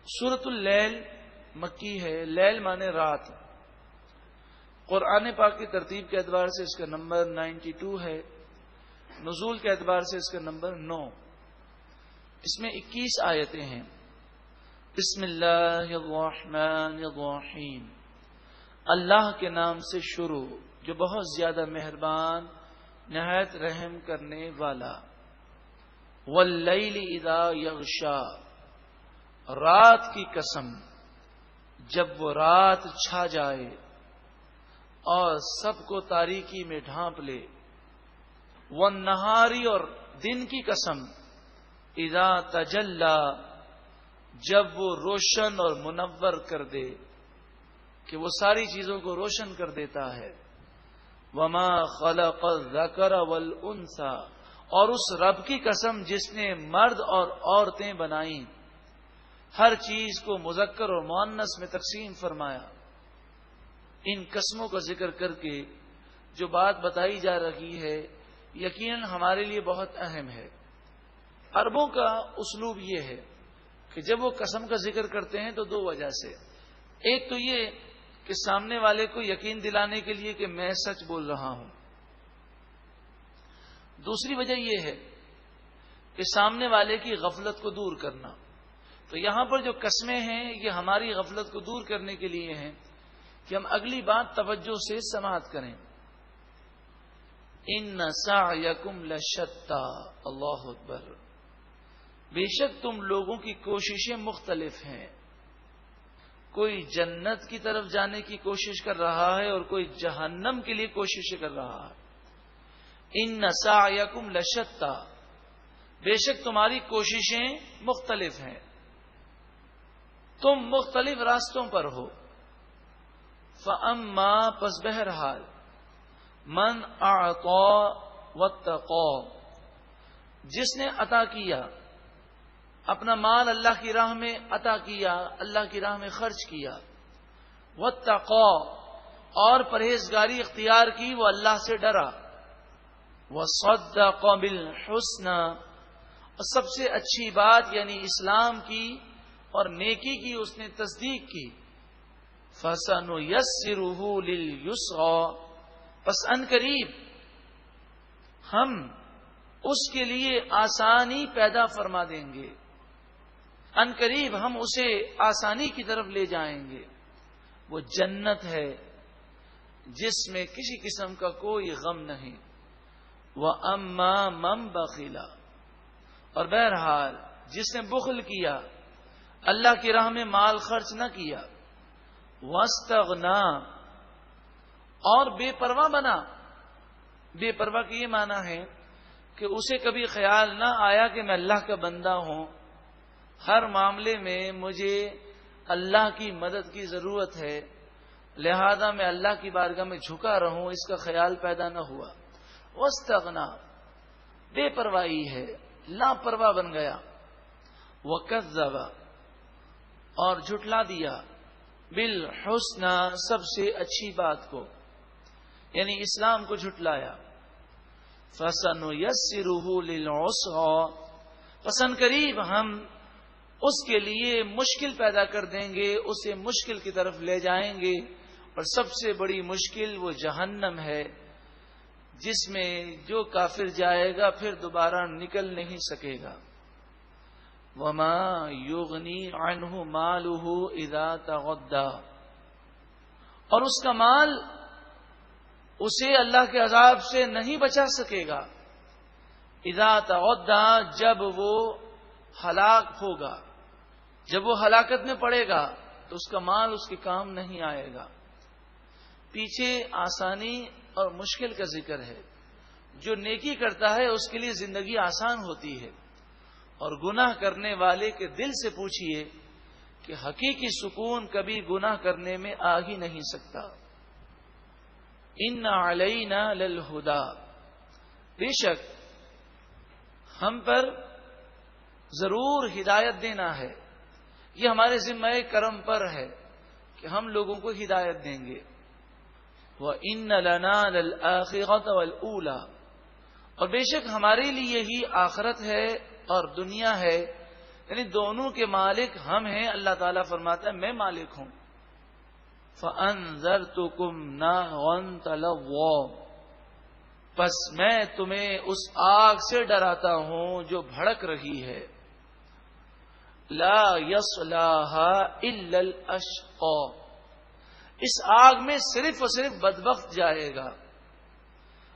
سورۃ اللیل مکی ہے. لیل مانے رات. قرآن پاک کی ترتیب کے اعتبار سے اس کا نمبر 92 ہے. نزول کے اعتبار سے اس کا نمبر 9. اس میں 21 آیتیں ہیں. بسم اللہ الرحمن الرحیم. اللہ کے نام سے شروع جو بہت زیادہ مہربان نہایت رحم کرنے والا. واللیل اذا یغشا. رات کی قسم جب وہ رات چھا جائے اور سب کو تاریکی میں ڈھانپ لے. والنہاری اور دن کی قسم اذا تجلا جب وہ روشن اور منور کر دے کہ وہ ساری چیزوں کو روشن کر دیتا ہے. وما خلق الذکر والانثى اور اس رب کی قسم جس نے مرد اور عورتیں بنائیں. ہر چیز کو مذکر اور مؤنث میں تقسیم فرمایا. ان قسموں کا ذکر کر کے جو بات بتائی جا رہی ہے یقیناً ہمارے لیے بہت اہم ہے. عربوں کا اسلوب یہ ہے کہ جب وہ قسم کا ذکر کرتے ہیں تو دو وجہ سے. ایک تو یہ کہ سامنے والے کو یقین دلانے کے لیے کہ میں سچ بول رہا ہوں. دوسری وجہ یہ ہے کہ سامنے والے کی غفلت کو دور کرنا. تو یہاں پر جو قسمیں ہیں یہ ہماری غفلت کو دور کرنے کے لیے ہیں کہ ہم اگلی بات توجہ سے سماعت کریں. ان سعیکم لشتی. اللہ اکبر. بے شک تم لوگوں کی کوششیں مختلف ہیں. کوئی جنت کی طرف جانے کی کوشش کر رہا ہے اور کوئی جہنم کے لیے کوشش کر رہا ہے. ان سعیکم لشتی. بے شک تمہاری کوششیں مختلف ہیں. تم مختلف راستوں پر ہو. فاما پس بہرحال من اعطا واتقا جس نے عطا کیا اپنا مال اللہ کی راہ میں عطا کیا اللہ کی راہ میں خرچ کیا. واتقا اور پرہیزگاری اختیار کی وہ اللہ سے ڈرا. وصدق بالحسنى اور سب سے اچھی بات یعنی اسلام کی اور نیکی کی اس نے تصدیق کی. فَسَنُيَسِّرُهُ لِلْيُسْرَى پس ان قریب ہم اس کے لیے آسانی پیدا فرما دیں گے. ان قریب ہم اسے آسانی کی طرف لے جائیں گے. وہ جنت ہے جس میں کسی قسم کا کوئی غم نہیں. وَأَمَّا مَن بَخِلَ اور بہرحال جس نے بخل کیا اللہ کی راہ میں مال خرچ نہ کیا. وَاسْتَغْنَا اور بے پرواہ بنا. بے پرواہ کی یہ معنی ہے کہ اسے کبھی خیال نہ آیا کہ میں اللہ کا بندہ ہوں, ہر معاملے میں مجھے اللہ کی مدد کی ضرورت ہے, لہذا میں اللہ کی بارگاہ میں جھکا رہوں, اس کا خیال پیدا نہ ہوا. وَاسْتَغْنَا بے پرواہی ہے, لاپرواہ بن گیا. وَكَذَّبَ اور جھٹلا دیا بالحسنى سب سے اچھی بات کو یعنی اسلام کو جھٹلایا. فَسَنُيَسِّرُهُ لِلْعُسْرَى پس ان قریب ہم اس کے لیے مشکل پیدا کر دیں گے, اسے مشکل کی طرف لے جائیں گے. اور سب سے بڑی مشکل وہ جہنم ہے جس میں جو کافر جائے گا پھر دوبارہ نکل نہیں سکے گا. وَمَا يُغْنِي عَنْهُ مَالُهُ إِذَا تَغَدَّى اور اس کا مال اسے اللہ کے عذاب سے نہیں بچا سکے گا. اذا تغدى جب وہ ہلاک ہوگا, جب وہ ہلاکت میں پڑے گا تو اس کا مال اس کے کام نہیں آئے گا. پیچھے آسانی اور مشکل کا ذکر ہے. جو نیکی کرتا ہے اس کے لیے زندگی آسان ہوتی ہے, اور گناہ کرنے والے کے دل سے پوچھئے کہ حقیقی سکون کبھی گناہ کرنے میں آ ہی نہیں سکتا. ان علینا للہدی بے شک ہم پر ضرور ہدایت دینا ہے. یہ ہمارے ذمہ کرم پر ہے کہ ہم لوگوں کو ہدایت دیں گے. وَإِنَّ لَنَا لَلْآخِرَةَ وَالْأُولَى اور بے شک ہمارے لیے ہی آخرت ہے اور دنیا ہے. یعنی دونوں کے مالک ہم ہیں. اللہ تعالیٰ فرماتا ہے میں مالک ہوں. فَأَنذَرْتُكُمْ نَارًا تَلَظَّىٰ، پس میں تمہیں اس آگ سے ڈراتا ہوں جو بھڑک رہی ہے. لا يصلاها الا الاشقى، اس آگ میں صرف اور صرف بدبخت جائے گا.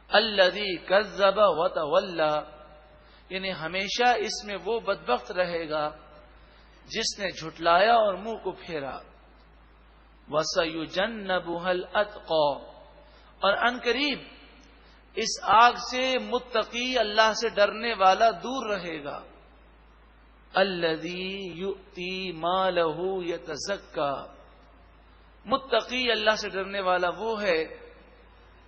الذي كذب وتولى، یعنی ہمیشہ اس میں وہ بدبخت رہے گا جس نے جھٹلایا اور منہ کو پھیرا. وَسَيُجَنَّبُهَا الْأَتْقَى، اور عنقریب اس آگ سے متقی، اللہ سے ڈرنے والا دور رہے گا. الذی یؤتی مالہ یتزکا، متقی اللہ سے ڈرنے والا وہ ہے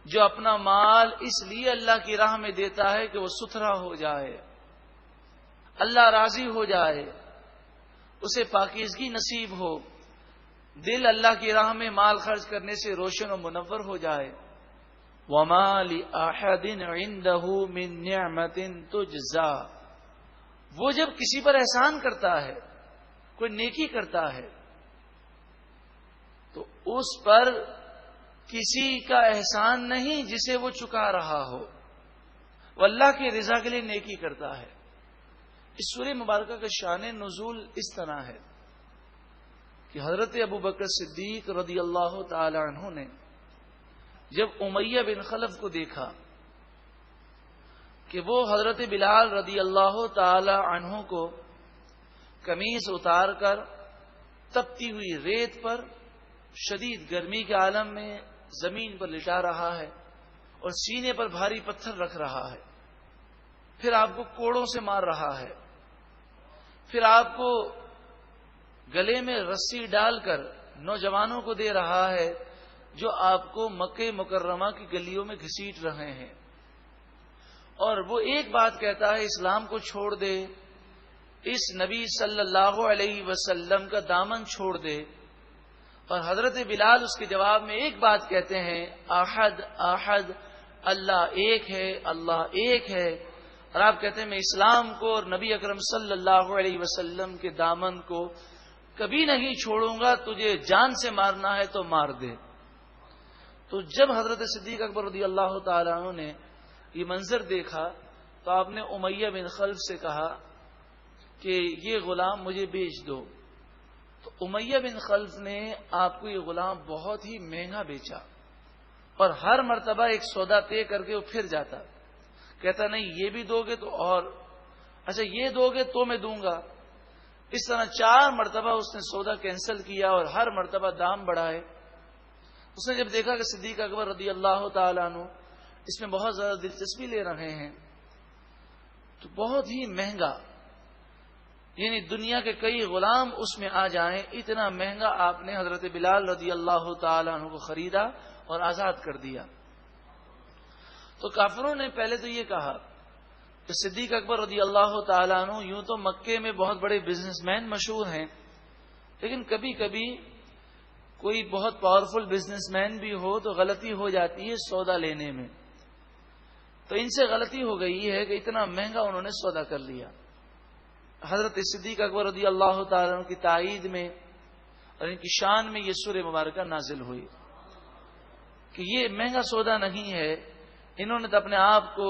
جو اپنا مال اس لیے اللہ کی راہ میں دیتا ہے کہ وہ ستھرا ہو جائے، اللہ راضی ہو جائے، اسے پاکیزگی نصیب ہو، دل اللہ کی راہ میں مال خرچ کرنے سے روشن و منور ہو جائے. وَمَا لِأَحَدٍ عِندَهُ مِن نِعْمَةٍ تُجْزَىٰ، وہ جب کسی پر احسان کرتا ہے، کوئی نیکی کرتا ہے، تو اس پر کسی کا احسان نہیں جسے وہ چکا رہا ہو، وہ اللہ کی رضا کے لیے نیکی کرتا ہے. اس سورہ مبارکہ کا شان نزول اس طرح ہے کہ حضرت ابوبکر صدیق رضی اللہ تعالی عنہ نے جب امیہ بن خلف کو دیکھا کہ وہ حضرت بلال رضی اللہ تعالی عنہ کو قمیص اتار کر تپتی ہوئی ریت پر شدید گرمی کے عالم میں زمین پر لٹا رہا ہے اور سینے پر بھاری پتھر رکھ رہا ہے، پھر آپ کو کوڑوں سے مار رہا ہے، پھر آپ کو گلے میں رسی ڈال کر نوجوانوں کو دے رہا ہے جو آپ کو مکہ مکرمہ کی گلیوں میں گھسیٹ رہے ہیں، اور وہ ایک بات کہتا ہے اسلام کو چھوڑ دے، اس نبی صلی اللہ علیہ وسلم کا دامن چھوڑ دے، اور حضرت بلال اس کے جواب میں ایک بات کہتے ہیں، احد احد، اللہ ایک ہے، اللہ ایک ہے. اور آپ کہتے ہیں میں اسلام کو اور نبی اکرم صلی اللہ علیہ وسلم کے دامن کو کبھی نہیں چھوڑوں گا، تجھے جان سے مارنا ہے تو مار دے. تو جب حضرت صدیق اکبر رضی اللہ تعالیٰ عنہ نے یہ منظر دیکھا تو آپ نے امیہ بن خلف سے کہا کہ یہ غلام مجھے بیچ دو. تو امیہ بن خلف نے آپ کو یہ غلام بہت ہی مہنگا بیچا، اور ہر مرتبہ ایک سودا طے کر کے وہ پھر جاتا، کہتا نہیں یہ بھی دو گے تو اور، اچھا یہ دو گے تو میں دوں گا. اس طرح 4 مرتبہ اس نے سودا کینسل کیا اور ہر مرتبہ دام بڑھائے. اس نے جب دیکھا کہ صدیق اکبر رضی اللہ تعالیٰ عنہ اس میں بہت زیادہ دلچسپی لے رہے ہیں تو بہت ہی مہنگا، یعنی دنیا کے کئی غلام اس میں آ جائیں اتنا مہنگا آپ نے حضرت بلال رضی اللہ تعالیٰ عنہ کو خریدا اور آزاد کر دیا. تو کافروں نے پہلے تو یہ کہا کہ صدیق اکبر رضی اللہ تعالیٰ عنہ یوں تو مکے میں بہت بڑے بزنس مین مشہور ہیں، لیکن کبھی کبھی کوئی بہت پاورفل بزنس مین بھی ہو تو غلطی ہو جاتی ہے سودا لینے میں. تو ان سے غلطی ہو گئی ہے کہ اتنا مہنگا انہوں نے سودا کر لیا. حضرت صدیق اکبر رضی اللہ تعالیٰ عنہ کی تائید میں اور ان کی شان میں یہ سورہ مبارکہ نازل ہوئی کہ یہ مہنگا سودا نہیں ہے، انہوں نے تو اپنے آپ کو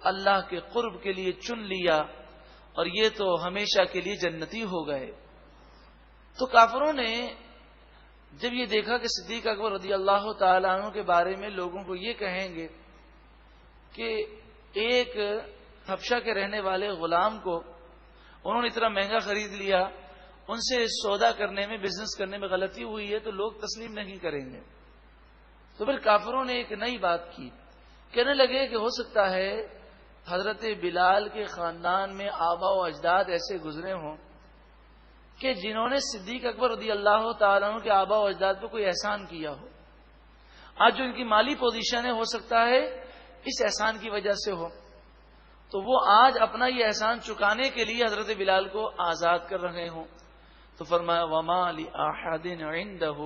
اللہ کے قرب کے لیے چن لیا اور یہ تو ہمیشہ کے لیے جنتی ہو گئے. تو کافروں نے جب یہ دیکھا کہ صدیق اکبر رضی اللہ تعالیٰ عنہ کے بارے میں لوگوں کو یہ کہیں گے کہ ایک حبشہ کے رہنے والے غلام کو انہوں نے اتنا مہنگا خرید لیا، ان سے سودا کرنے میں بزنس کرنے میں غلطی ہوئی ہے تو لوگ تسلیم نہیں کریں گے. تو پھر کافروں نے ایک نئی بات کی، کہنے لگے کہ ہو سکتا ہے حضرت بلال کے خاندان میں آبا و اجداد ایسے گزرے ہوں کہ جنہوں نے صدیق اکبر رضی اللہ تعالیٰ عنہ کے آبا و اجداد پہ کوئی احسان کیا ہو. آج جو ان کی مالی پوزیشن ہے ہو سکتا ہے اس احسان کی وجہ سے ہو، تو وہ آج اپنا یہ احسان چکانے کے لیے حضرت بلال کو آزاد کر رہے ہوں. تو فرمایا وَمَا لِأَحَدٍ عِندَهُ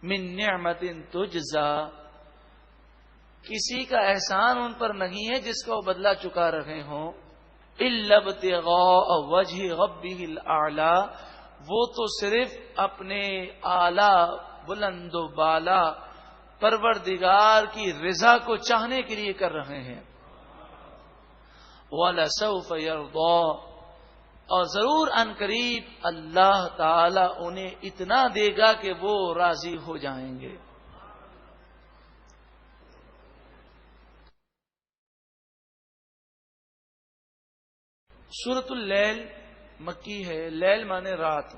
مِن نِعْمَةٍ تُجْزَىٰ، کسی کا احسان ان پر نہیں ہے جس کا وہ بدلہ چکا رہے ہوں. الا ابتغاء وجہ ربہ الاعلی، وہ تو صرف اپنے اعلی بلند و بالا پروردگار کی رضا کو چاہنے کے لیے کر رہے ہیں. وَلَسَوْفَ يَرْضَىٰ، اور ضرور ان قریب اللہ تعالی انہیں اتنا دے گا کہ وہ راضی ہو جائیں گے. سورۃ اللیل مکی ہے. لیل مانے رات.